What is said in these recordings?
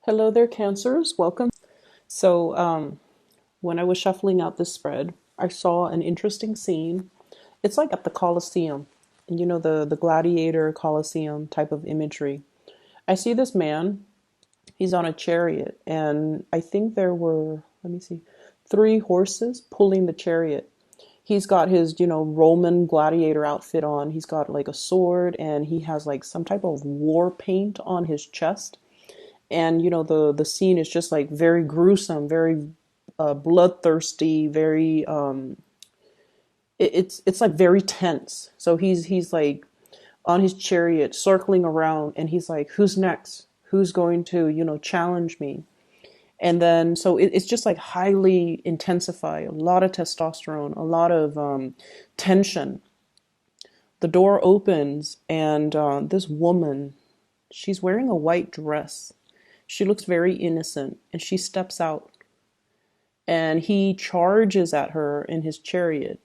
Hello there, Cancers. Welcome. So, when I was shuffling out this spread, I saw an interesting scene. It's like at the Colosseum, and the gladiator Colosseum type of imagery. I see this man. He's on a chariot, and I think there were, let me see, three horses pulling the chariot. He's got his, Roman gladiator outfit on. He's got like a sword, and he has like some type of war paint on his chest. And the scene is just like very gruesome, very bloodthirsty, very it's like very tense. So he's like on his chariot circling around, and he's like, who's next, who's going to challenge me? And then so it's just like highly intensified, a lot of testosterone, a lot of tension. The door opens, and this woman, she's wearing a white dress. She looks very innocent, and she steps out, and he charges at her in his chariot,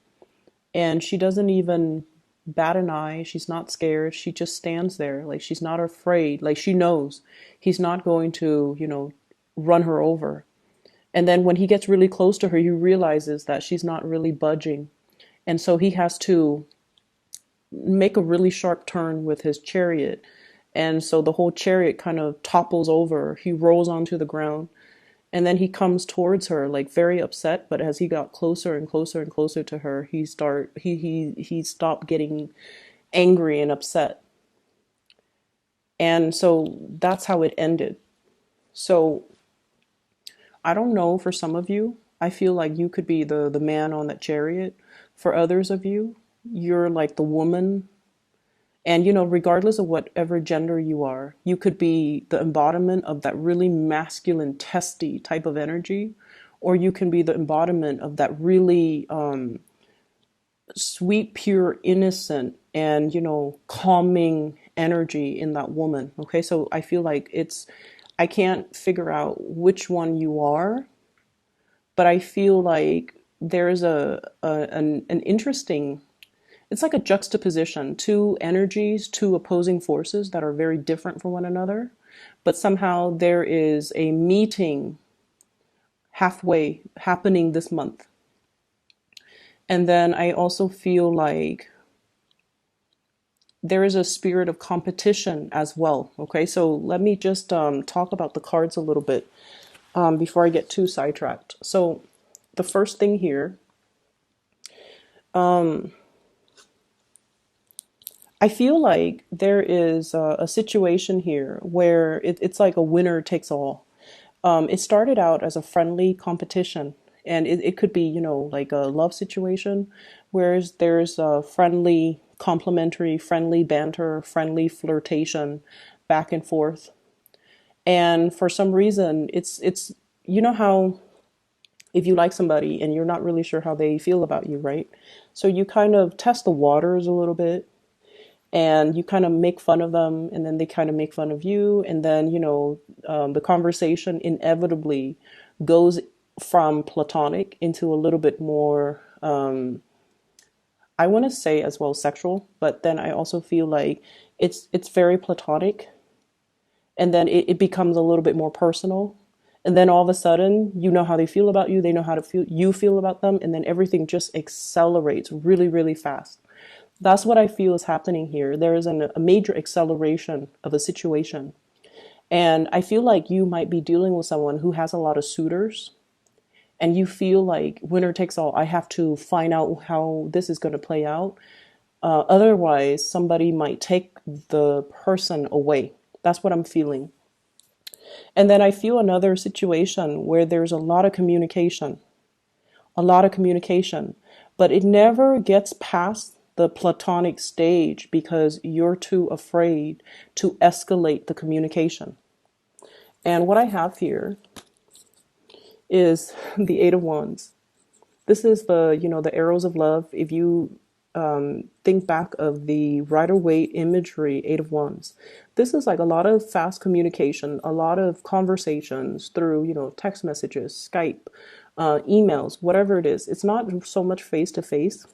and she doesn't even bat an eye. She's not scared. She just stands there, like she's not afraid. Like she knows he's not going to, run her over. And then when he gets really close to her, he realizes that she's not really budging. And so he has to make a really sharp turn with his chariot. And so the whole chariot kind of topples over. He rolls onto the ground. And then he comes towards her like very upset, but as he got closer and closer and closer to her, he stopped getting angry and upset. And so that's how it ended. So I don't know, for some of you, I feel like you could be the man on that chariot. For others of you, you're like the woman. And regardless of whatever gender you are, you could be the embodiment of that really masculine, testy type of energy, or you can be the embodiment of that really sweet, pure, innocent, and calming energy in that woman. Okay, so I feel like I can't figure out which one you are, but I feel like there's an interesting, it's like a juxtaposition, two energies, two opposing forces that are very different from one another, but somehow there is a meeting halfway happening this month. And then I also feel like there is a spirit of competition as well. Okay, so let me just talk about the cards a little bit before I get too sidetracked. So the first thing here, I feel like there is a situation here where it's like a winner takes all. It started out as a friendly competition, and it could be, like a love situation, whereas there's a friendly, complimentary, friendly banter, friendly flirtation back and forth. And for some reason, it's how if you like somebody and you're not really sure how they feel about you, right? So you kind of test the waters a little bit, and you kind of make fun of them, and then they kind of make fun of you, and then the conversation inevitably goes from platonic into a little bit more, I want to say as well sexual, but then I also feel like it's very platonic, and then it becomes a little bit more personal, and then all of a sudden you know how they feel about you, they know how to feel you feel about them, and then everything just accelerates really, really fast. That's what I feel is happening here. There is a major acceleration of a situation. And I feel like you might be dealing with someone who has a lot of suitors, and you feel like winner takes all. I have to find out how this is going to play out. Otherwise, somebody might take the person away. That's what I'm feeling. And then I feel another situation where there's a lot of communication, but it never gets past the platonic stage because you're too afraid to escalate the communication. And what I have here is the Eight of Wands. This is the arrows of love. If you think back of the Rider-Waite imagery, Eight of Wands, this is like a lot of fast communication, a lot of conversations through, text messages, Skype, emails, whatever it is. It's not so much face to face.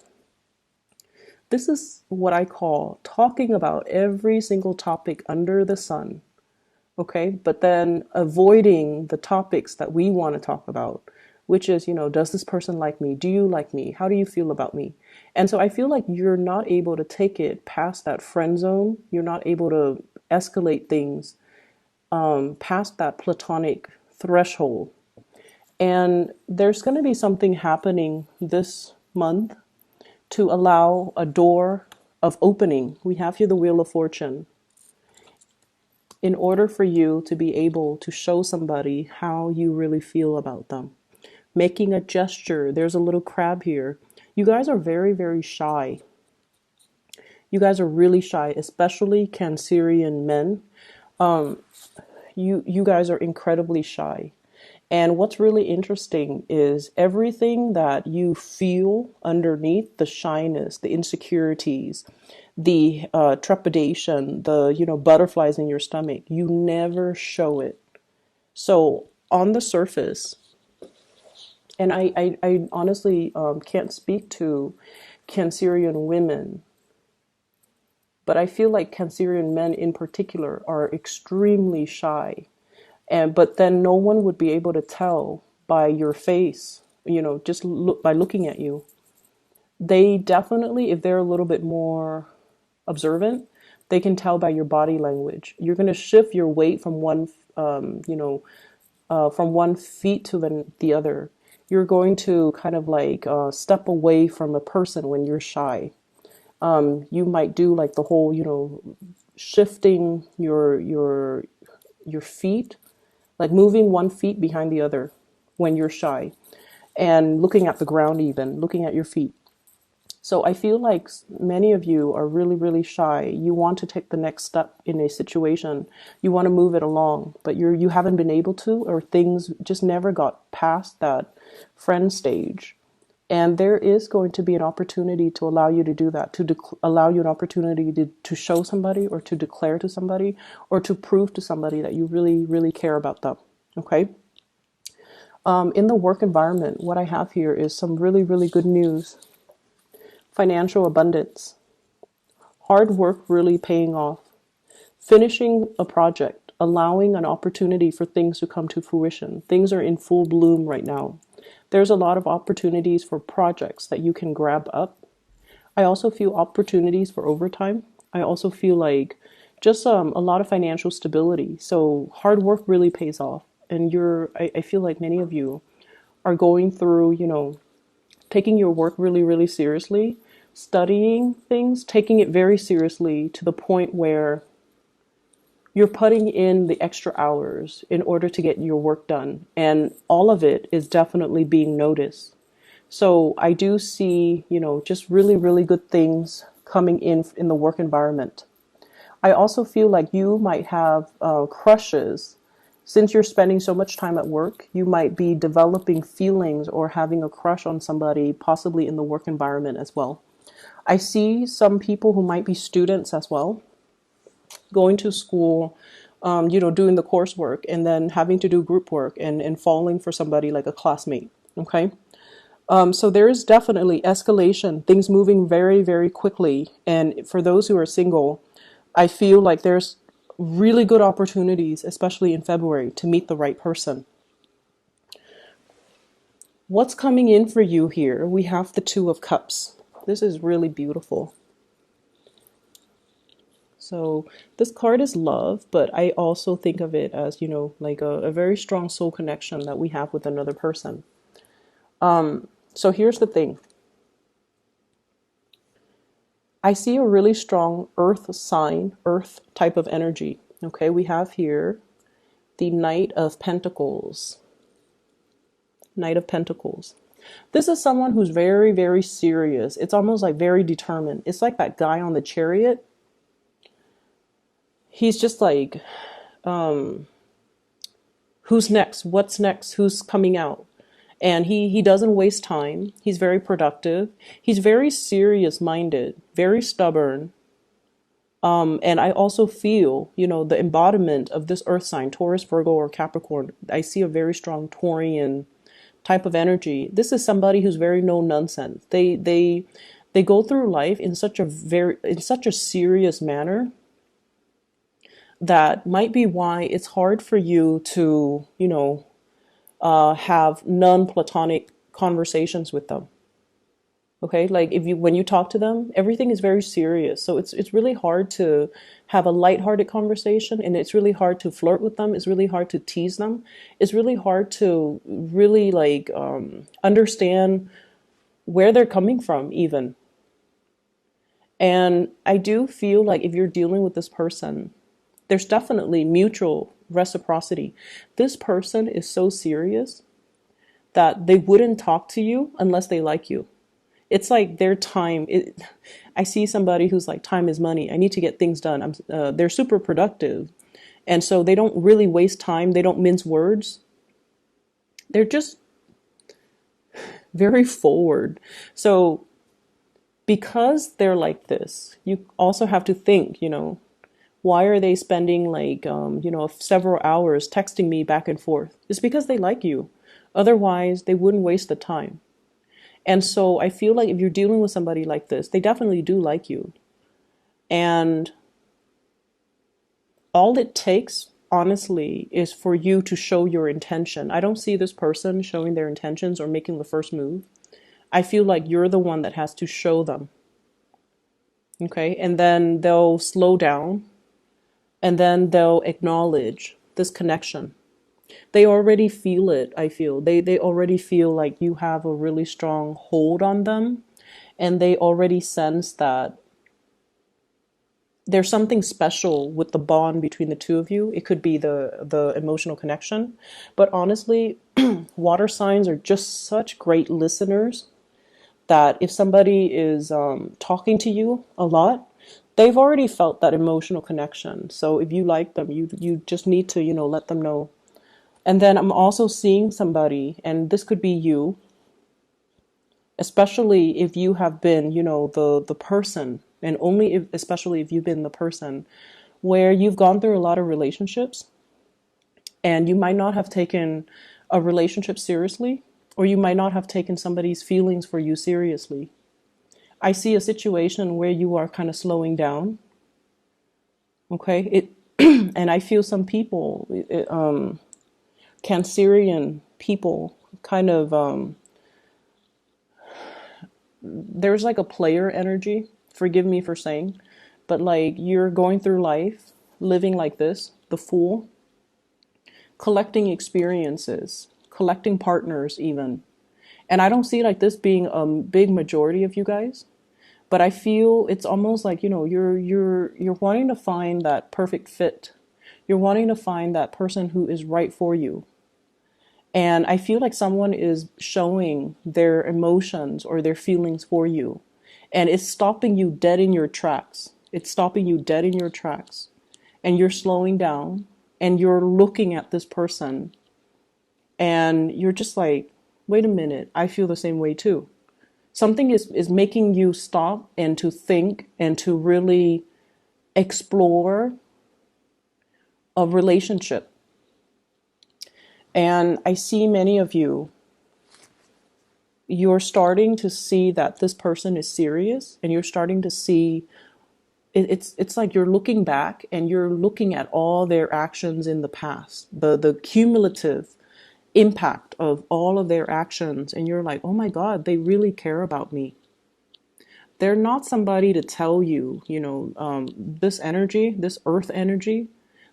This is what I call talking about every single topic under the sun Okay, but then avoiding the topics that we want to talk about, which is, does this person like me? Do you like me? How do you feel about me? And so I feel like you're not able to take it past that friend zone. You're not able to escalate things past that platonic threshold. And there's going to be something happening this month to allow a door of opening. We have here the Wheel of Fortune. In order for you to be able to show somebody how you really feel about them, making a gesture. There's a little crab here. You guys are very, very shy. You guys are really shy, especially Cancerian men. You guys are incredibly shy. And what's really interesting is everything that you feel underneath the shyness, the insecurities, the trepidation, the butterflies in your stomach, you never show it. So on the surface, and I honestly can't speak to Cancerian women, but I feel like Cancerian men in particular are extremely shy. And but then no one would be able to tell by your face, just look by looking at you. They definitely, if they're a little bit more observant, they can tell by your body language. You're going to shift your weight from from one feet to the other. You're going to kind of like step away from a person when you're shy. You might do like the whole, shifting your feet, like moving one feet behind the other when you're shy, and looking at the ground, even looking at your feet. So I feel like many of you are really, really shy. You want to take the next step in a situation. You want to move it along, but you haven't been able to, or things just never got past that friend stage. And there is going to be an opportunity to allow you to do that, to allow you an opportunity to show somebody, or to declare to somebody, or to prove to somebody that you really, really care about them. Okay? In the work environment, what I have here is some really, really good news. Financial abundance, hard work really paying off, finishing a project, allowing an opportunity for things to come to fruition. Things are in full bloom right now. There's a lot of opportunities for projects that you can grab up. I also feel opportunities for overtime. I also feel like just a lot of financial stability. So hard work really pays off. And I feel like many of you are going through, taking your work really, really seriously, studying things, taking it very seriously to the point where you're putting in the extra hours in order to get your work done. And all of it is definitely being noticed. So I do see, just really, really good things coming in the work environment. I also feel like you might have crushes. Since you're spending so much time at work, you might be developing feelings or having a crush on somebody, possibly in the work environment as well. I see some people who might be students as well, going to school, doing the coursework, and then having to do group work, and falling for somebody like a classmate. Okay. So there is definitely escalation, things moving very, very quickly. And for those who are single, I feel like there's really good opportunities, especially in February, to meet the right person. What's coming in for you here? We have the Two of Cups. This is really beautiful. So this card is love, but I also think of it as, like a very strong soul connection that we have with another person. So here's the thing. I see a really strong earth sign, earth type of energy. Okay, we have here the Knight of Pentacles. Knight of Pentacles. This is someone who's very, very serious. It's almost like very determined. It's like that guy on the chariot. He's just like, who's next? What's next? Who's coming out? And he doesn't waste time. He's very productive. He's very serious minded, very stubborn. And I also feel, the embodiment of this earth sign, Taurus, Virgo, or Capricorn. I see a very strong Taurian type of energy. This is somebody who's very no nonsense. They go through life in such a serious manner that might be why it's hard for you to, have non-platonic conversations with them. Okay, like if you when you talk to them, everything is very serious. So it's really hard to have a lighthearted conversation, and it's really hard to flirt with them. It's really hard to tease them. It's really hard to really like understand where they're coming from, even. And I do feel like if you're dealing with this person, there's definitely mutual reciprocity. This person is so serious that they wouldn't talk to you unless they like you. It's like their time. I see somebody who's like, time is money. I need to get things done. They're super productive. And so they don't really waste time. They don't mince words. They're just very forward. So because they're like this, you also have to think, why are they spending like, several hours texting me back and forth? It's because they like you. Otherwise, they wouldn't waste the time. And so I feel like if you're dealing with somebody like this, they definitely do like you. And all it takes, honestly, is for you to show your intention. I don't see this person showing their intentions or making the first move. I feel like you're the one that has to show them. Okay? And then they'll slow down, and then they'll acknowledge this connection. They already feel it, I feel. They already feel like you have a really strong hold on them, and they already sense that there's something special with the bond between the two of you. It could be the emotional connection. But honestly, water signs are just such great listeners that if somebody is talking to you a lot, they've already felt that emotional connection. So if you like them, you just need to, let them know. And then I'm also seeing somebody, and this could be you, especially if you have been, the person, and only if, especially if you've been the person where you've gone through a lot of relationships, and you might not have taken a relationship seriously, or you might not have taken somebody's feelings for you seriously. I see a situation where you are kind of slowing down. Okay, and I feel some people, Cancerian people, kind of there's like a player energy. Forgive me for saying, but like you're going through life living like this, the fool, collecting experiences, collecting partners even. And I don't see like this being a big majority of you guys, but I feel it's almost like, you're wanting to find that perfect fit. You're wanting to find that person who is right for you. And I feel like someone is showing their emotions or their feelings for you. And it's stopping you dead in your tracks. It's stopping you dead in your tracks. And you're slowing down and you're looking at this person. And you're just like, wait a minute, I feel the same way too. Something is making you stop and to think and to really explore a relationship. And I see many of you, you're starting to see that this person is serious, and you're starting to see it's like you're looking back and you're looking at all their actions in the past, the cumulative impact of all of their actions, and you're like, oh my God, they really care about me. They're not somebody to tell you, this energy, this earth energy,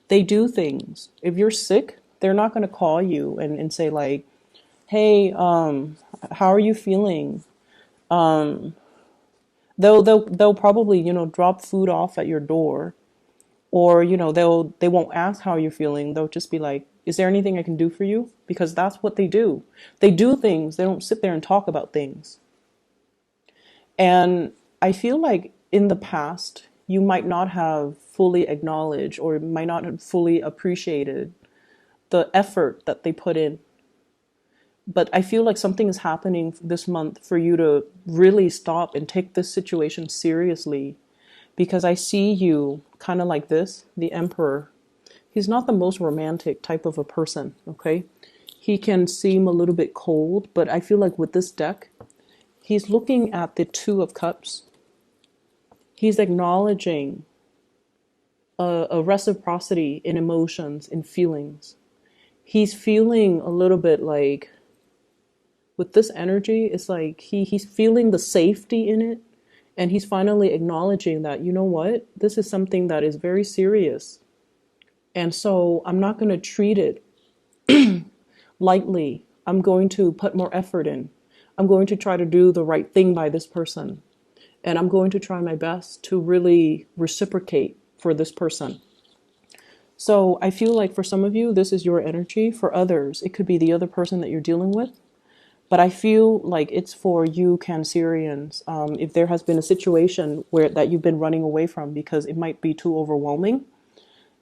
they do things. If you're sick, they're not going to call you and say like, hey, how are you feeling? They'll probably, drop food off at your door, or, they won't ask how you're feeling. They'll just be like, is there anything I can do for you? Because that's what they do. They do things. They don't sit there and talk about things. And I feel like in the past, you might not have fully acknowledged or might not have fully appreciated the effort that they put in. But I feel like something is happening this month for you to really stop and take this situation seriously. Because I see you kind of like this, the Emperor. He's not the most romantic type of a person, okay? He can seem a little bit cold, but I feel like with this deck, he's looking at the Two of Cups. He's acknowledging a reciprocity in emotions, in feelings. He's feeling a little bit like, with this energy, it's like he's feeling the safety in it, and he's finally acknowledging that, you know what, this is something that is very serious. And so I'm not going to treat it lightly. I'm going to put more effort in. I'm going to try to do the right thing by this person. And I'm going to try my best to really reciprocate for this person. So I feel like for some of you, this is your energy. For others, it could be the other person that you're dealing with. But I feel like it's for you, Cancerians. If there has been a situation where that you've been running away from because it might be too overwhelming,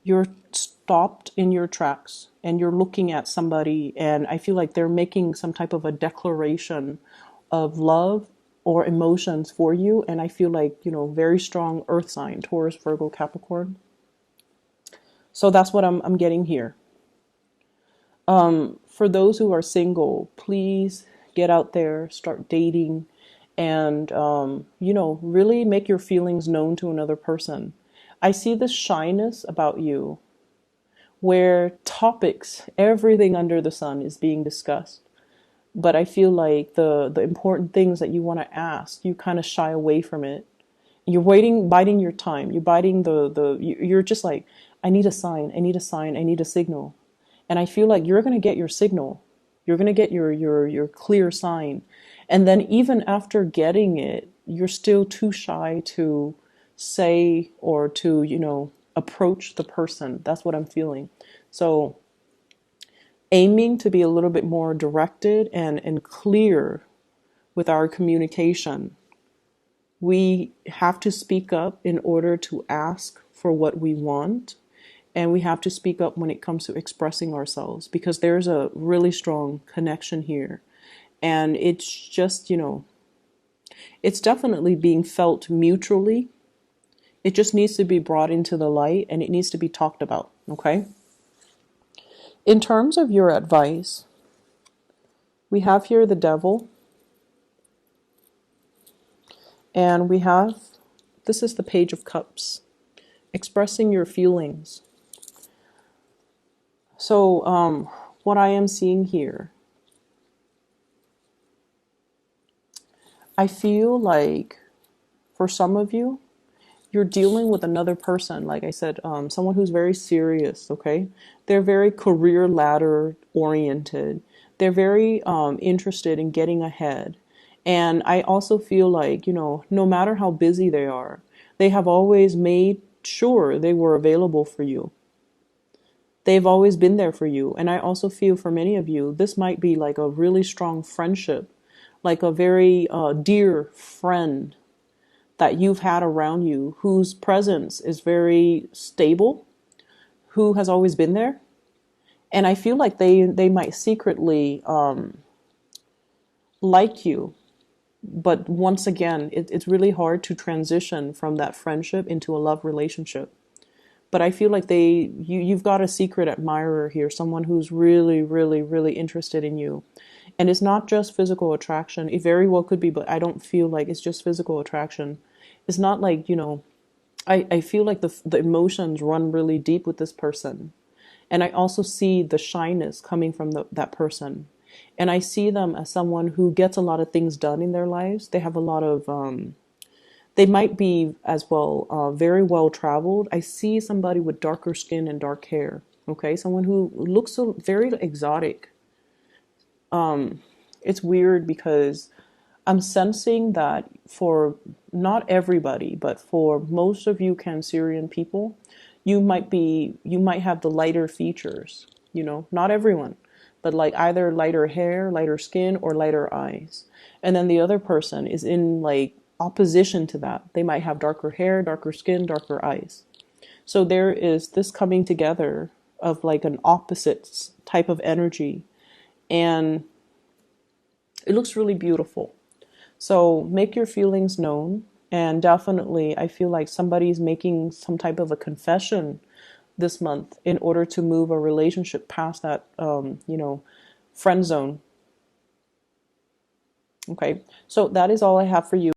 you're stopped in your tracks and you're looking at somebody, and I feel like they're making some type of a declaration of love or emotions for you. And I feel like, very strong earth sign, Taurus, Virgo, Capricorn. So that's what I'm getting here. For those who are single, please get out there, start dating, and, really make your feelings known to another person. I see this shyness about you where topics, everything under the sun is being discussed. But I feel like the important things that you want to ask, you kind of shy away from it. You're waiting, biding your time. You're biding you're just like, I need a sign, I need a sign, I need a signal. And I feel like you're going to get your signal. You're going to get your clear sign. And then even after getting it, you're still too shy to say or to, approach the person. That's what I'm feeling. So aiming to be a little bit more directed and clear with our communication. We have to speak up in order to ask for what we want. And we have to speak up when it comes to expressing ourselves, because there's a really strong connection here. And it's just, it's definitely being felt mutually. It just needs to be brought into the light and it needs to be talked about. Okay. In terms of your advice, we have here the devil. And this is the Page of Cups, expressing your feelings. So what I am seeing here, I feel like for some of you, you're dealing with another person, like I said, someone who's very serious, okay? They're very career ladder oriented. They're very interested in getting ahead. And I also feel like, no matter how busy they are, they have always made sure they were available for you. They've always been there for you. And I also feel for many of you, this might be like a really strong friendship, like a very dear friend that you've had around you, whose presence is very stable, who has always been there. And I feel like they might secretly like you. But once again, it's really hard to transition from that friendship into a love relationship. But I feel like you've got a secret admirer here, someone who's really, really, really interested in you. And it's not just physical attraction. It very well could be, but I don't feel like it's just physical attraction. It's not like, I feel like the emotions run really deep with this person. And I also see the shyness coming from that person. And I see them as someone who gets a lot of things done in their lives. They have a lot of, they might be as well, very well traveled. I see somebody with darker skin and dark hair. Okay. Someone who looks so very exotic. It's weird because I'm sensing that for not everybody, but for most of you Cancerian people, you might have the lighter features, not everyone, but like either lighter hair, lighter skin, or lighter eyes. And then the other person is in like opposition to that. They might have darker hair, darker skin, darker eyes. So there is this coming together of like an opposite type of energy. And it looks really beautiful. So make your feelings known. And definitely, I feel like somebody's making some type of a confession this month in order to move a relationship past that, friend zone. Okay, so that is all I have for you.